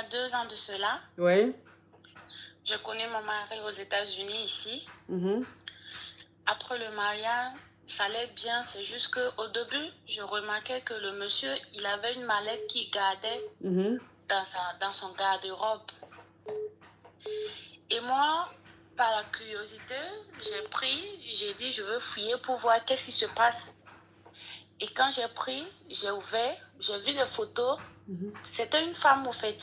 2 ans de cela. Oui. Je connais mon mari aux États-Unis ici. Mhm. Après le mariage, ça allait bien. C'est juste qu'au début, je remarquais que le monsieur, il avait une mallette qu'il gardait Mhm. dans son garde-robe. Et moi, par la curiosité, j'ai dit, je veux fouiller pour voir qu'est-ce qui se passe. Et quand j'ai pris, j'ai ouvert, j'ai vu des photos. C'était une femme, au fait.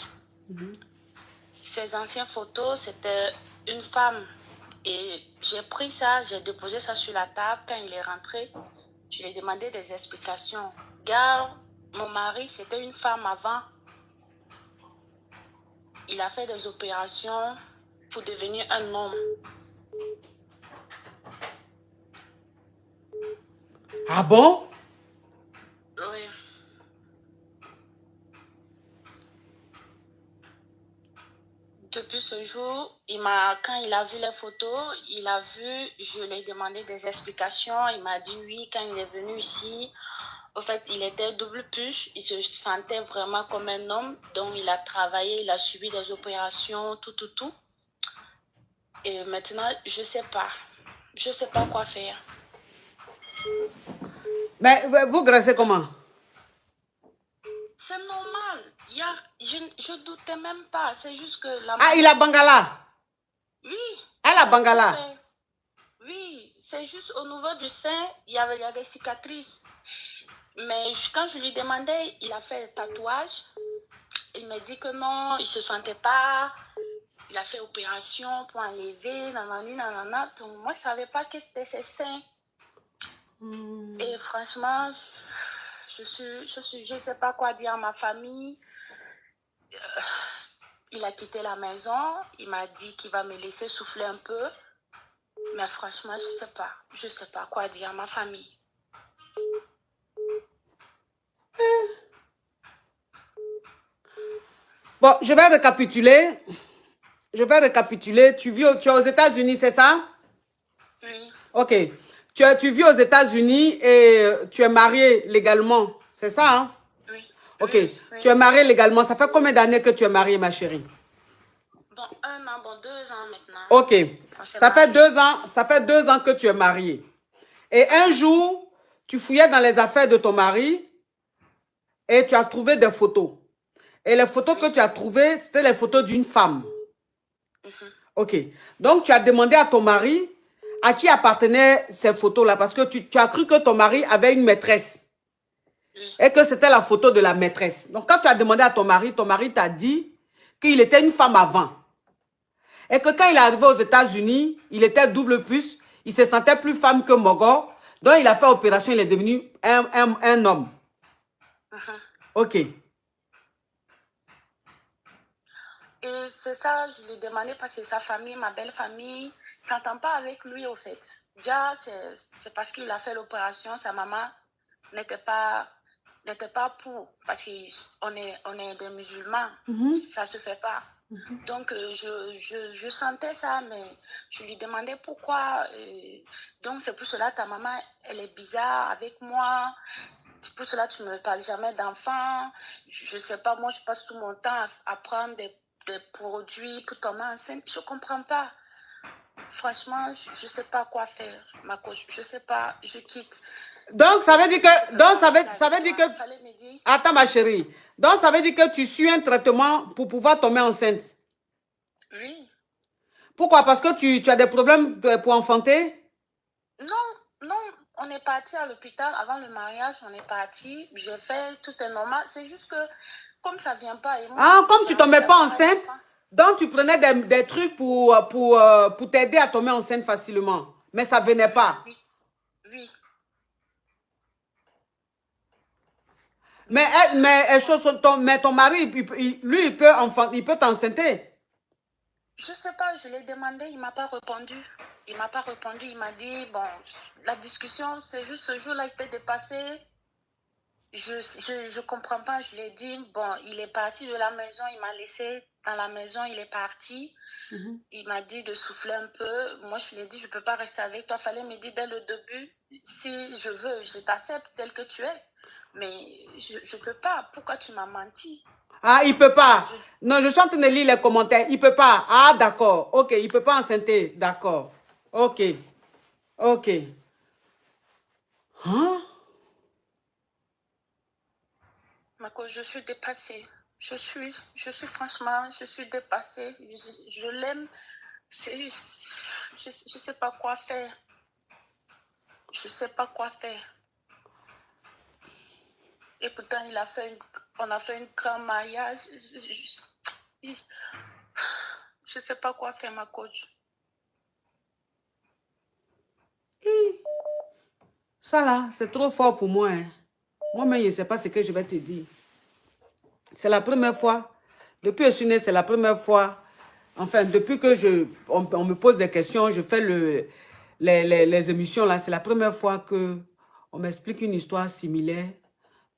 Ces anciennes photos, c'était une femme. Et j'ai pris ça, j'ai déposé ça sur la table. Quand il est rentré, je lui ai demandé des explications. Gars, mon mari, c'était une femme avant. Il a fait des opérations pour devenir un homme. Ah bon? Oui. Depuis ce jour, quand il a vu les photos, je lui ai demandé des explications. Il m'a dit oui, quand il est venu ici, au fait, il était double puce. Il se sentait vraiment comme un homme. Donc, il a travaillé, il a subi des opérations, tout. Et maintenant, je sais pas. Je sais pas quoi faire. Mais vous graissez comment? C'est normal. Je doutais même pas. C'est juste que la Ah, il a Bangala. Oui. Elle a Bangala. Oui, c'est juste au niveau du sein, il y a des cicatrices. Mais quand je lui demandais, il a fait le tatouage. Il m'a dit que non, il ne se sentait pas. Il a fait opération pour enlever, nanana. Donc, moi, je ne savais pas que c'était ses seins. Et franchement, je ne sais pas quoi dire à ma famille. Il a quitté la maison. Il m'a dit qu'il va me laisser souffler un peu. Mais franchement, je ne sais pas quoi dire à ma famille. Bon, je vais récapituler. Tu es aux États-Unis, c'est ça? Oui. Ok. Tu vis aux États-Unis et tu es marié légalement, c'est ça, hein? Oui. Ok. Oui. Tu es marié légalement. Ça fait combien d'années que tu es mariée, ma chérie? Bon, 1 an, bon, 2 ans maintenant. Ok. Ça fait 2 ans, ça fait 2 ans que tu es mariée. Et un jour, tu fouillais dans les affaires de ton mari et tu as trouvé des photos. Et les photos que tu as trouvées, c'était les photos d'une femme. Ok. Donc, tu as demandé à ton mari à qui appartenaient ces photos-là parce que tu as cru que ton mari avait une maîtresse et que c'était la photo de la maîtresse. Donc, quand tu as demandé à ton mari t'a dit qu'il était une femme avant. Et que quand il est arrivé aux États-Unis, il était double puce, il se sentait plus femme que Mogor. Donc, il a fait opération, il est devenu un homme. Ok. Et c'est ça, je lui demandais parce que sa famille, ma belle famille, ne s'entend pas avec lui au fait. Déjà, c'est parce qu'il a fait l'opération, sa maman n'était pas pour, parce qu'on est des musulmans, ça ne se fait pas. Donc, je sentais ça, mais je lui demandais pourquoi. Donc, c'est pour cela ta maman, elle est bizarre avec moi. C'est pour cela tu ne me parles jamais d'enfants. Je ne sais pas, moi, je passe tout mon temps à prendre des produits pour tomber enceinte. Je ne comprends pas. Franchement, je ne sais pas quoi faire, ma coach. Je ne sais pas, je quitte. Donc, ça veut dire que, attends, ma chérie. Donc, ça veut dire que tu suis un traitement pour pouvoir tomber enceinte. Oui. Pourquoi? Parce que tu as des problèmes pour enfanter? Non, on est parti à l'hôpital avant le mariage, on est parti. J'ai fait, tout est normal. C'est juste que, comme ça ne vient pas. Et moi, comme tu ne tombais pas enceinte, donc tu prenais des trucs pour t'aider à tomber enceinte facilement. Mais ça ne venait pas. Oui. Mais ton mari, lui, il peut t'enceinte. Je ne sais pas, je l'ai demandé, il ne m'a pas répondu. Il m'a dit, bon, la discussion, c'est juste ce jour-là, j'étais dépassée. Je comprends pas, je lui ai dit, bon, il est parti de la maison, il m'a laissé dans la maison, il est parti. Il m'a dit de souffler un peu. Moi, je lui ai dit, je ne peux pas rester avec toi. Il fallait me dire dès le début, si je veux, je t'accepte tel que tu es. Mais je ne peux pas. Pourquoi tu m'as menti? Ah, il peut pas. Non, je suis en train de lire les commentaires. Il peut pas. Ah, d'accord. Ok, il peut pas enceinter. D'accord. Ok. Ok. Hein? Ma cause, je suis dépassée. Je suis franchement, je suis dépassée. Je l'aime. Je sais pas quoi faire. Je sais pas quoi faire. Et pourtant, on a fait un grand mariage. Je sais pas quoi faire, ma coach. Ça là, c'est trop fort pour moi. Hein. Moi-même, je ne sais pas ce que je vais te dire. C'est la première fois. Depuis que je suis née, c'est la première fois. Enfin, depuis que on me pose des questions, je fais les émissions là. C'est la première fois que on m'explique une histoire similaire.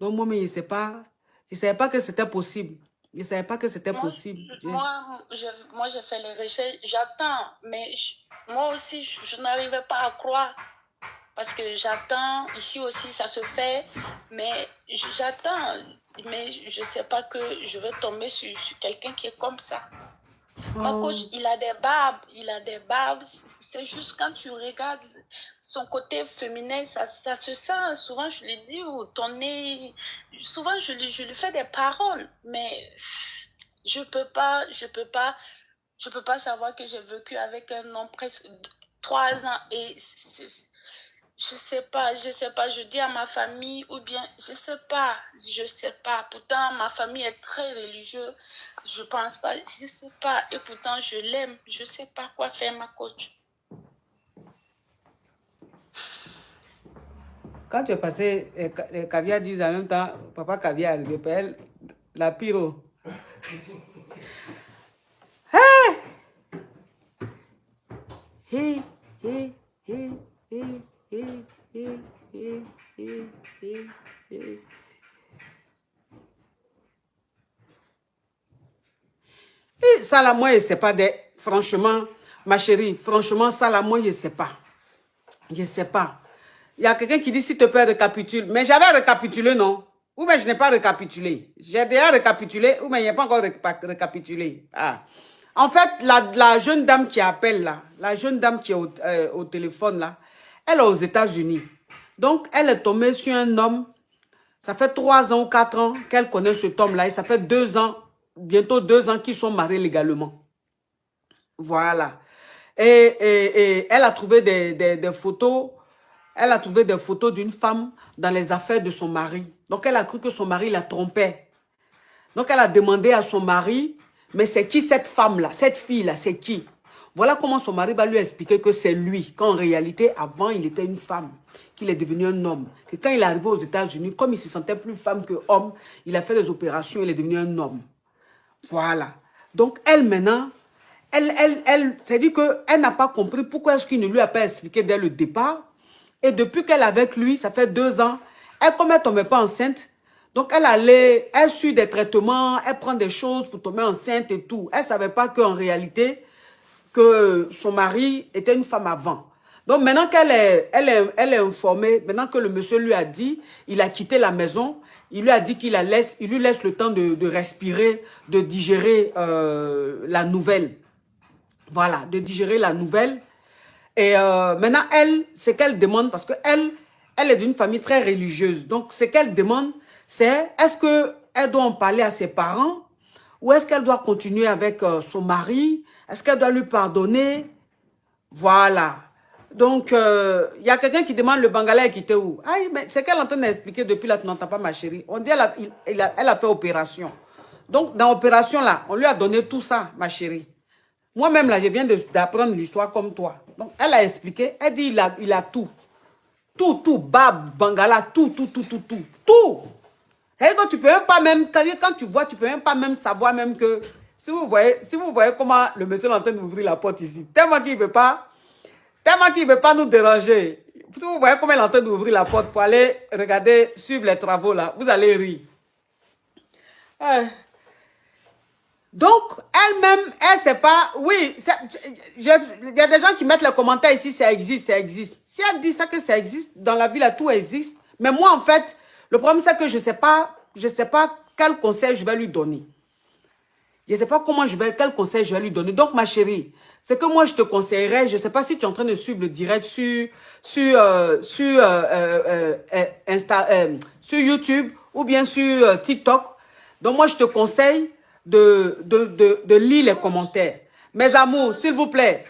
Donc, moi-même, je ne sais pas. Je ne savais pas que c'était possible. Je ne savais pas que c'était possible. Moi, j'ai fait les recherches. J'attends. Mais moi aussi, je n'arrivais pas à croire. Parce que j'attends, ici aussi ça se fait, mais j'attends, mais je ne sais pas que je vais tomber sur quelqu'un qui est comme ça. Ma coach, il a des barbes, c'est juste quand tu regardes son côté féminin, ça se sent, souvent je lui dis, souvent je lui fais des paroles, mais je peux pas savoir que j'ai vécu avec un homme presque 3 ans et je sais pas, je dis à ma famille ou bien, je sais pas. Pourtant, ma famille est très religieuse, je pense pas, je sais pas. Et pourtant, je l'aime, je sais pas quoi faire, ma coach. Quand tu es passé, Caviar dit en même temps, papa Caviar est arrivé, elle, la pyro. Hey! Hey, hey, hey, hey, hey, hey, hey, hey, hey. Et ça là, moi, je ne sais pas. Franchement, ma chérie, franchement, ça là, moi, je ne sais pas. Je ne sais pas. Il y a quelqu'un qui dit, s'il te plaît, récapitule. Mais j'avais récapitulé, non? Ou bien je n'ai pas récapitulé. J'ai déjà récapitulé, ou bien il n'y a pas encore récapitulé. Ah. En fait, la jeune dame qui appelle là, la jeune dame qui est au téléphone là, elle est aux États-Unis. Donc, elle est tombée sur un homme. Ça fait 3 ans ou 4 ans qu'elle connaît cet homme-là. Et ça fait 2 ans, bientôt 2 ans qu'ils sont mariés légalement. Voilà. Et elle a trouvé des photos. Elle a trouvé des photos d'une femme dans les affaires de son mari. Donc, elle a cru que son mari la trompait. Donc, elle a demandé à son mari, mais c'est qui cette femme-là, cette fille-là, c'est qui? Voilà comment son mari va lui expliquer que c'est lui, qu'en réalité, avant, il était une femme, qu'il est devenu un homme. Que quand il est arrivé aux États-Unis, comme il se sentait plus femme que homme, il a fait des opérations, il est devenu un homme. Voilà. Donc, elle, maintenant, elle c'est-à-dire qu'elle n'a pas compris pourquoi est-ce qu'il ne lui a pas expliqué dès le départ. Et depuis qu'elle est avec lui, ça fait 2 ans, comme elle ne tombait pas enceinte, donc elle suit des traitements, elle prend des choses pour tomber enceinte et tout. Elle ne savait pas qu'en réalité, que son mari était une femme avant. Donc maintenant qu'elle est informée, maintenant que le monsieur lui a dit, il a quitté la maison, il lui a dit il lui laisse le temps de respirer, de digérer la nouvelle. Voilà, de digérer la nouvelle. Et maintenant, elle, ce qu'elle demande, parce qu'elle est d'une famille très religieuse. Donc, ce qu'elle demande, c'est est-ce qu'elle doit en parler à ses parents ou est-ce qu'elle doit continuer avec son mari? Est-ce qu'elle doit lui pardonner? Voilà. Donc, il y a quelqu'un qui demande le Bangalais qui était où? Ah, mais c'est qu'elle est en train d'expliquer depuis là, tu n'entends pas ma chérie. On dit elle a fait opération. Donc, dans l'opération là, on lui a donné tout ça, ma chérie. Moi-même, là, je viens d'apprendre l'histoire comme toi. Donc, elle a expliqué. Elle dit, il a tout. Tout, bab, bangala, tout. Et quand tu peux même pas même, quand tu vois, tu peux même pas même savoir même que, si vous voyez comment le monsieur est en train d'ouvrir la porte ici, tellement qu'il ne veut pas nous déranger. Si vous voyez comment il est en train d'ouvrir la porte pour aller regarder, suivre les travaux là, vous allez rire. Donc, elle-même, elle ne sait pas, oui, il y a des gens qui mettent les commentaires ici, ça existe. Si elle dit ça que ça existe, dans la vie là, tout existe. Mais moi, en fait, le problème c'est que je ne sais pas quel conseil je vais lui donner. Je ne sais pas quel conseil je vais lui donner. Donc, ma chérie, c'est que moi, je te conseillerais, je ne sais pas si tu es en train de suivre le direct sur YouTube ou bien sur TikTok. Donc, moi, je te conseille de lire les commentaires. Mes amours, s'il vous plaît.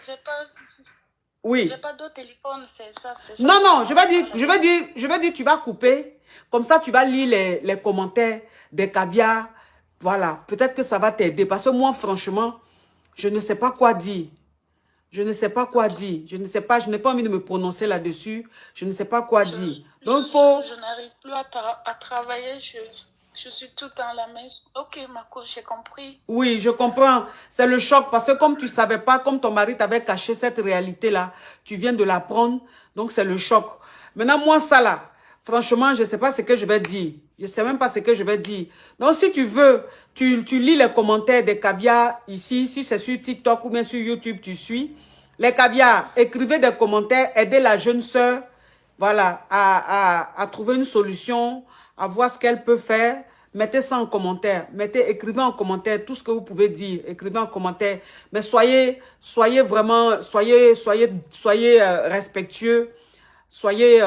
Oui. J'ai pas d'autre téléphone, c'est ça. Non, non, je vais dire, tu vas couper. Comme ça, tu vas lire les commentaires des caviars. Voilà, peut-être que ça va t'aider. Parce que moi, franchement, je ne sais pas quoi dire. Je ne sais pas quoi dire. Je ne sais pas, je n'ai pas envie de me prononcer là-dessus. Je ne sais pas quoi dire. Donc, il faut... Je n'arrive plus à travailler. Je suis tout dans la maison. Ok, ma coach, j'ai compris. Oui, je comprends. C'est le choc parce que comme tu ne savais pas, comme ton mari t'avait caché cette réalité-là, tu viens de l'apprendre. Donc, c'est le choc. Maintenant, moi, ça là, franchement, je ne sais pas ce que je vais dire. Je ne sais même pas ce que je vais dire. Donc, si tu veux, tu lis les commentaires des caviars ici. Si c'est sur TikTok ou bien sur YouTube, tu suis. Les caviars, écrivez des commentaires, aidez la jeune sœur, voilà, à trouver une solution, à voir ce qu'elle peut faire. Mettez ça en commentaire. Écrivez en commentaire tout ce que vous pouvez dire. Écrivez en commentaire. Mais soyez vraiment, soyez respectueux. Soyez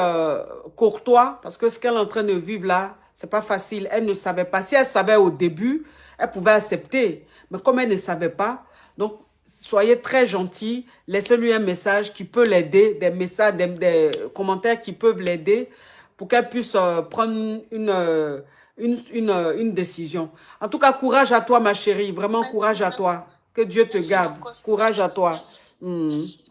courtois. Parce que ce qu'elle est en train de vivre là, c'est pas facile. Elle ne savait pas. Si elle savait au début, elle pouvait accepter. Mais comme elle ne savait pas, donc soyez très gentils. Laissez-lui un message qui peut l'aider. Des messages, des commentaires qui peuvent l'aider pour qu'elle puisse prendre une décision. En tout cas, courage à toi, ma chérie. Vraiment, courage à toi. Que Dieu te garde. Courage à toi. Merci.